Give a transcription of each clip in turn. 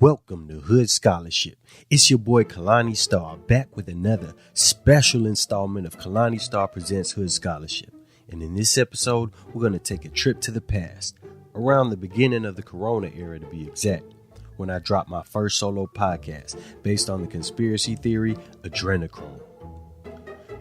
Welcome to Hood Scholarship. It's your boy Kalani Star back with another special installment of Kalani Star Presents Hood Scholarship. And in this episode, we're going to take a trip to the past, around the beginning of the Corona era to be exact, when I dropped my first solo podcast based on the conspiracy theory Adrenechrome.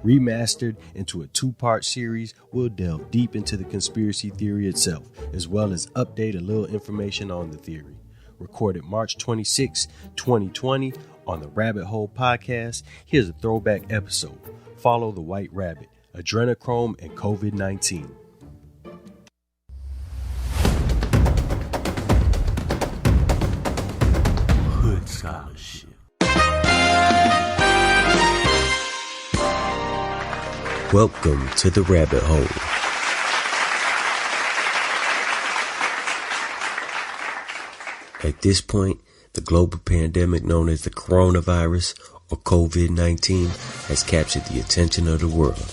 Remastered into a two-part series, we'll delve deep into the conspiracy theory itself, as well as update a little information on the theory. Recorded March 26, 2020 on the Rabbit Hole podcast, here's a throwback episode. Follow the White Rabbit, Adrenechrome and COVID-19. Hood Scholarship. Welcome to the Rabbit Hole. At this point, the global pandemic known as the coronavirus or COVID-19 has captured the attention of the world.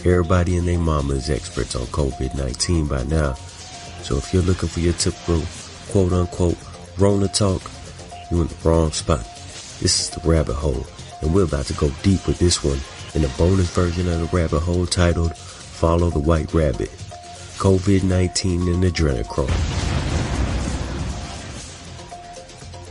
Everybody and their mama is experts on COVID-19 by now. So if you're looking for your typical quote-unquote Rona talk, you're in the wrong spot. This is the Rabbit Hole, and we're about to go deep with this one in a bonus version of the Rabbit Hole titled Follow the White Rabbit, COVID-19 and Adrenechrome.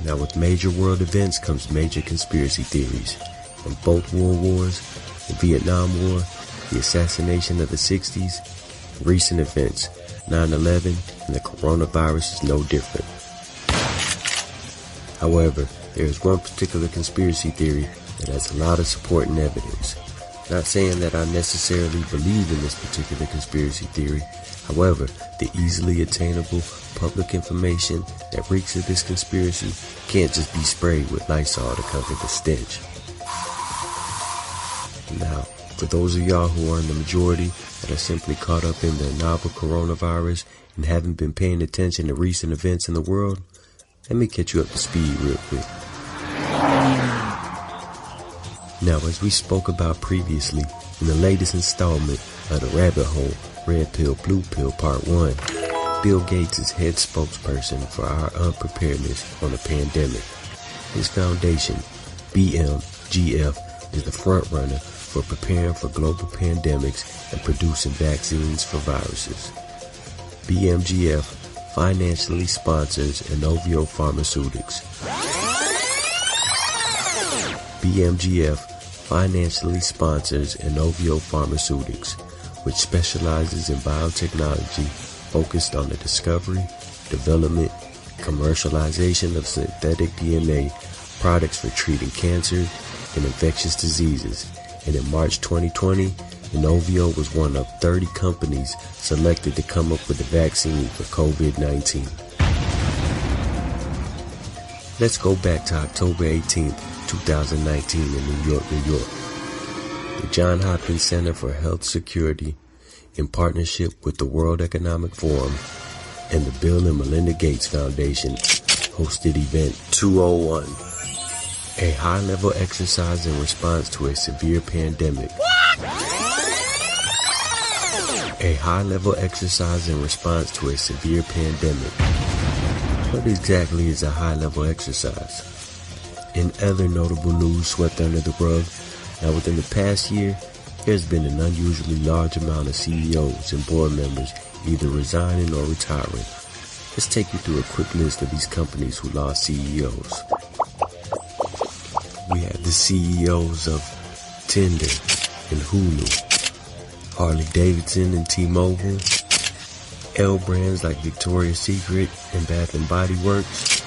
Now, with major world events comes major conspiracy theories. From both world wars, the Vietnam War, the assassination of the 60s, recent events, 9/11, and the coronavirus is no different. However, there is one particular conspiracy theory that has a lot of support and evidence. Not saying that I necessarily believe in this particular conspiracy theory. However, the easily attainable public information that reeks of this conspiracy can't just be sprayed with Lysol to cover the stench. Now, for those of y'all who are in the majority that are simply caught up in the novel coronavirus and haven't been paying attention to recent events in the world, let me catch you up to speed real quick. Now, as we spoke about previously in the latest installment of the Rabbit Hole, Red Pill, Blue Pill Part 1, Bill Gates is head spokesperson for our unpreparedness on the pandemic. His foundation, BMGF, is the front runner for preparing for global pandemics and producing vaccines for viruses. BMGF financially sponsors Inovio Pharmaceutics. BMGF financially sponsors Inovio Pharmaceutics, which specializes in biotechnology focused on the discovery, development, commercialization of synthetic DNA products for treating cancer and infectious diseases. And in March 2020, Inovio was one of 30 companies selected to come up with a vaccine for COVID-19. Let's go back to October 18th, 2019 in New York, New York. The Johns Hopkins Center for Health Security, in partnership with the World Economic Forum and the Bill and Melinda Gates Foundation, hosted Event 201, a high-level exercise in response to a severe pandemic. A high-level exercise in response to a severe pandemic. What exactly is a high-level exercise? In other notable news swept under the rug, now within the past year, there's been an unusually large amount of CEOs and board members either resigning or retiring. Let's take you through a quick list of these companies who lost CEOs. We have the CEOs of Tinder and Hulu, Harley-Davidson and T-Mobile, L brands like Victoria's Secret and Bath & Body Works,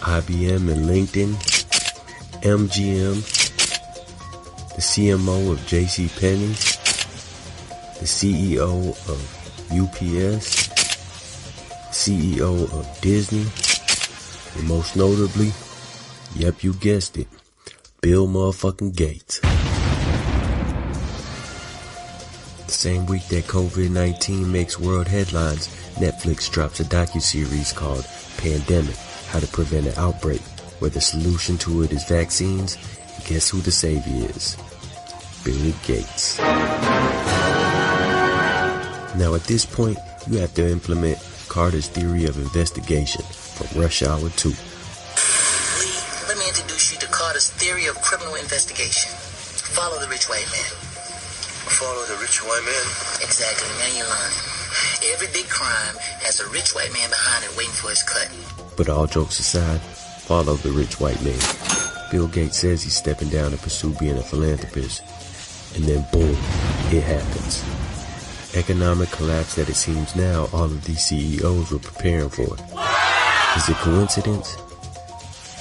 IBM and LinkedIn, MGM, the CMO of JCPenney, the CEO of UPS, CEO of Disney, and most notably, yep, you guessed it, Bill motherfucking Gates. The same week that COVID-19 makes world headlines, Netflix drops a docuseries called Pandemic, How to Prevent an Outbreak, where the solution to it is vaccines. And guess who the savior is? Bill Gates. Now at this point, you have to implement Carter's theory of investigation from Rush Hour 2. me introduce you to Carter's theory of criminal investigation. Follow the rich white man. Follow the rich white man? Exactly, now you learn. Every big crime has a rich white man behind it waiting for his cut. But all jokes aside, follow the rich white man. Bill Gates says he's stepping down to pursue being a philanthropist. And then boom, it happens. Economic collapse that it seems now all of these CEOs were preparing for. Is it coincidence?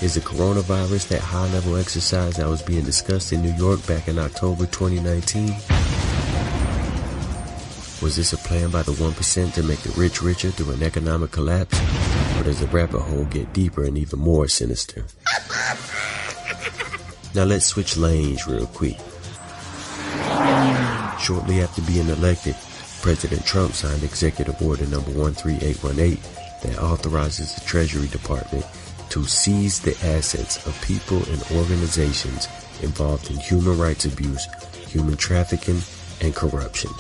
Is the coronavirus that high-level exercise that was being discussed in New York back in October 2019? Was this a plan by the 1% to make the rich richer through an economic collapse? Or does the rabbit hole get deeper and even more sinister? Now let's switch lanes real quick. Shortly after being elected, President Trump signed Executive Order number 13818 that authorizes the Treasury Department to seize the assets of people and organizations involved in human rights abuse, human trafficking, and corruption.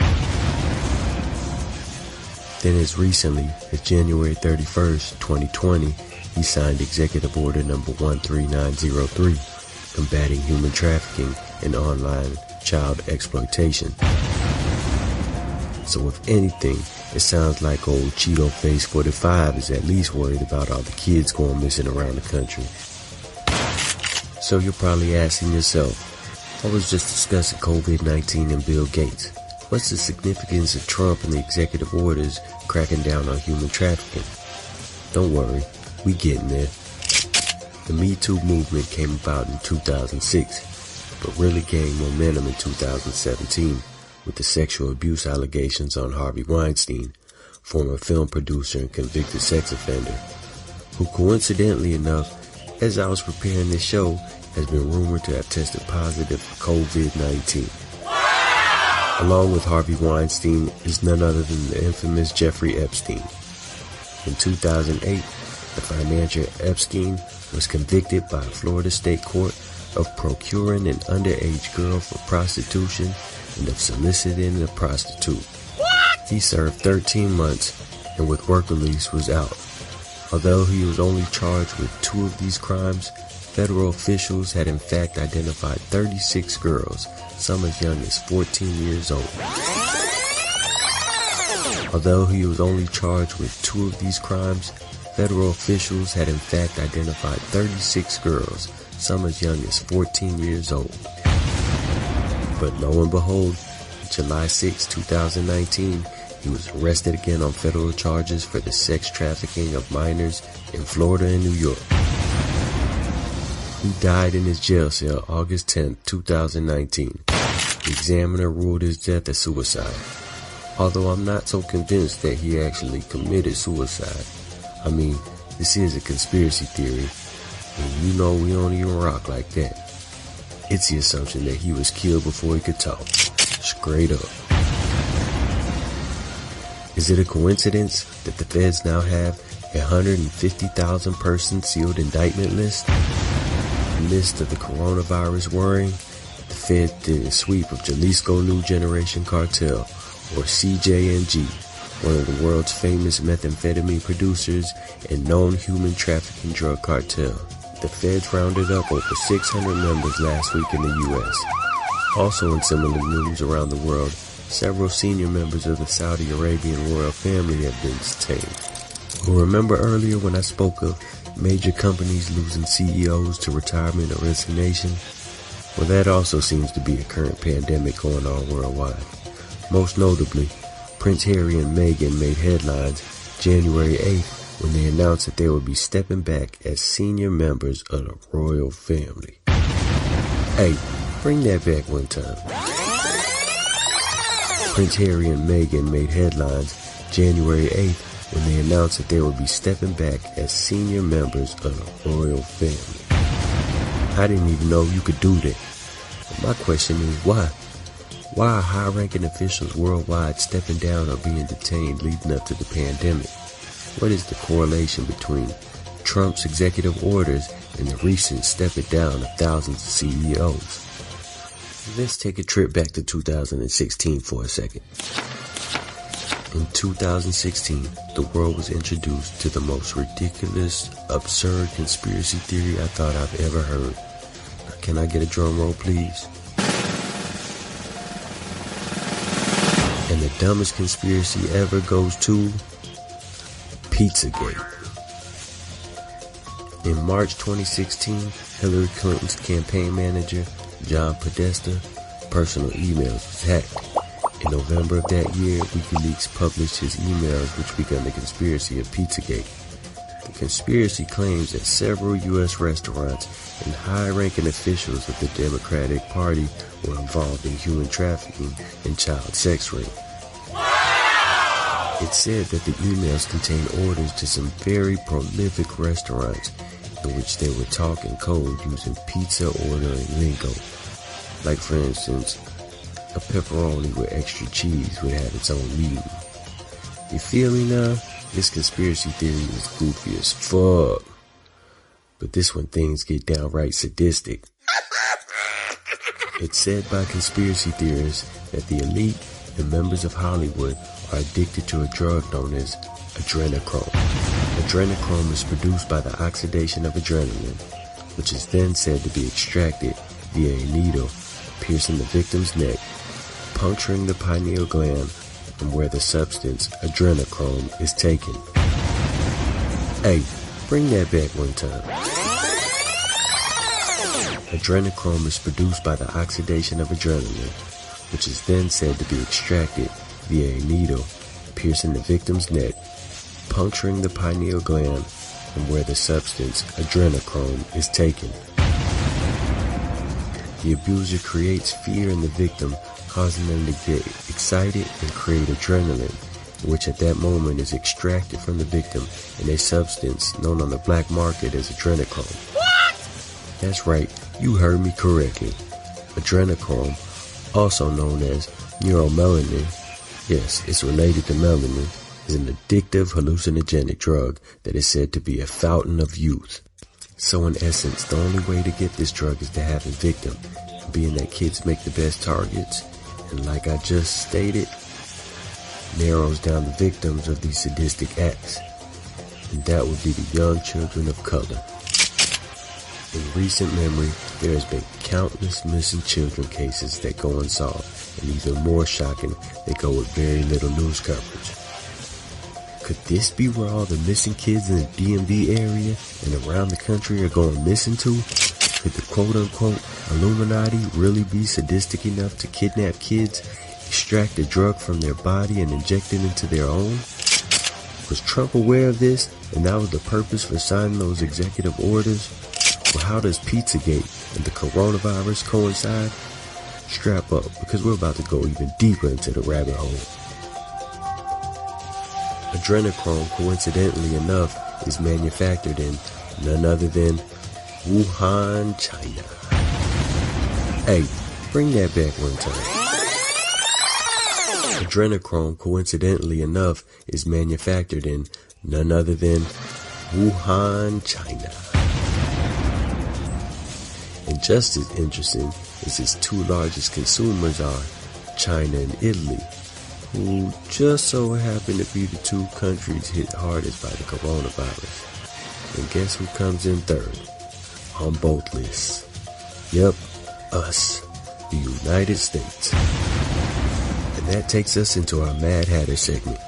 Then as recently as January 31st, 2020, he signed Executive Order number 13903, combating human trafficking and online child exploitation. So if anything, it sounds like old Cheeto Face 45 is at least worried about all the kids going missing around the country. So you're probably asking yourself, I was just discussing COVID-19 and Bill Gates. What's the significance of Trump and the executive orders cracking down on human trafficking? Don't worry, we getting there. The Me Too movement came about in 2006, but really gained momentum in 2017 with the sexual abuse allegations on Harvey Weinstein, former film producer and convicted sex offender, who coincidentally enough, as I was preparing this show, has been rumored to have tested positive for COVID-19. Along with Harvey Weinstein is none other than the infamous Jeffrey Epstein. In 2008, the financier Epstein was convicted by a Florida state court of procuring an underage girl for prostitution and of soliciting a prostitute. He served 13 months and with work release was out. Although he was only charged with 2 of these crimes, federal officials had in fact identified 36 girls, some as young as 14 years old. Although he was only charged with 2 of these crimes, federal officials had in fact identified 36 girls, some as young as 14 years old. But lo and behold, July 6, 2019, he was arrested again on federal charges for the sex trafficking of minors in Florida and New York. He died in his jail cell August 10, 2019. The examiner ruled his death as suicide. Although I'm not so convinced that he actually committed suicide. I mean, this is a conspiracy theory, and you know we don't even rock like that. It's the assumption that he was killed before he could talk. Straight up. Is it a coincidence that the feds now have a 150,000 person sealed indictment list? List of the coronavirus worrying? The feds did a sweep of Jalisco New Generation Cartel, or CJNG, one of the world's famous methamphetamine producers and known human trafficking drug cartel. The feds rounded up over 600 members last week in the U.S. Also in similar news around the world, several senior members of the Saudi Arabian royal family have been detained. Remember earlier when I spoke of major companies losing CEOs to retirement or resignation? Well, that also seems to be a current pandemic going on worldwide. Most notably, Prince Harry and Meghan made headlines January 8th when they announced that they would be stepping back as senior members of the royal family. Hey, bring that back one time. Prince Harry and Meghan made headlines January 8th when they announced that they would be stepping back as senior members of the royal family. I didn't even know you could do that. But my question is why? Why are high-ranking officials worldwide stepping down or being detained leading up to the pandemic? What is the correlation between Trump's executive orders and the recent stepping down of thousands of CEOs? Let's take a trip back to 2016 for a second. In 2016, the world was introduced to the most ridiculous, absurd conspiracy theory I thought I've ever heard. Now, can I get a drum roll, please? And the dumbest conspiracy ever goes to Pizzagate. In March 2016, Hillary Clinton's campaign manager, John Podesta, personal emails was hacked. In November of that year, WikiLeaks published his emails, which began the conspiracy of Pizzagate. The conspiracy claims that several U.S. restaurants and high-ranking officials of the Democratic Party were involved in human trafficking and child sex rape. It said that the emails contained orders to some very prolific restaurants in which they would talk in code using pizza ordering lingo. Like, for instance, a pepperoni with extra cheese would have its own meaning. You feel me now? This conspiracy theory is goofy as fuck. But this one things get downright sadistic. It's said by conspiracy theorists that the elite and members of Hollywood are addicted to a drug known as Adrenechrome. Adrenechrome is produced by the oxidation of adrenaline, which is then said to be extracted via a needle piercing the victim's neck, puncturing the pineal gland, from where the substance adrenochrome is taken. Hey, bring that back one time. Adrenochrome is produced by the oxidation of adrenaline, which is then said to be extracted via a needle piercing the victim's neck, puncturing the pineal gland, from where the substance adrenochrome is taken. The abuser creates fear in the victim, causing them to get excited and create adrenaline, which at that moment is extracted from the victim in a substance known on the black market as adrenochrome. What? That's right, you heard me correctly. Adrenochrome, also known as neuromelanin, yes, it's related to melanin, is an addictive hallucinogenic drug that is said to be a fountain of youth. So in essence, the only way to get this drug is to have a victim, being that kids make the best targets, and like I just stated, narrows down the victims of these sadistic acts, and that would be the young children of color. In recent memory, there has been countless missing children cases that go unsolved, and even more shocking, they go with very little news coverage. Could this be where all the missing kids in the DMV area and around the country are going missing to? Could the quote-unquote Illuminati really be sadistic enough to kidnap kids, extract a drug from their body, and inject it into their own? Was Trump aware of this, and that was the purpose for signing those executive orders? Well, how does Pizzagate and the coronavirus coincide? Strap up, because we're about to go even deeper into the rabbit hole. Adrenochrome, coincidentally enough, is manufactured in none other than Wuhan, China. Hey, bring that back one time. Adrenochrome, coincidentally enough, is manufactured in none other than Wuhan, China. And just as interesting is its two largest consumers are China and Italy, who just so happen to be the two countries hit hardest by the coronavirus. And guess who comes in third on both lists? Yep, us, the United States. And that takes us into our Mad Hatter segment.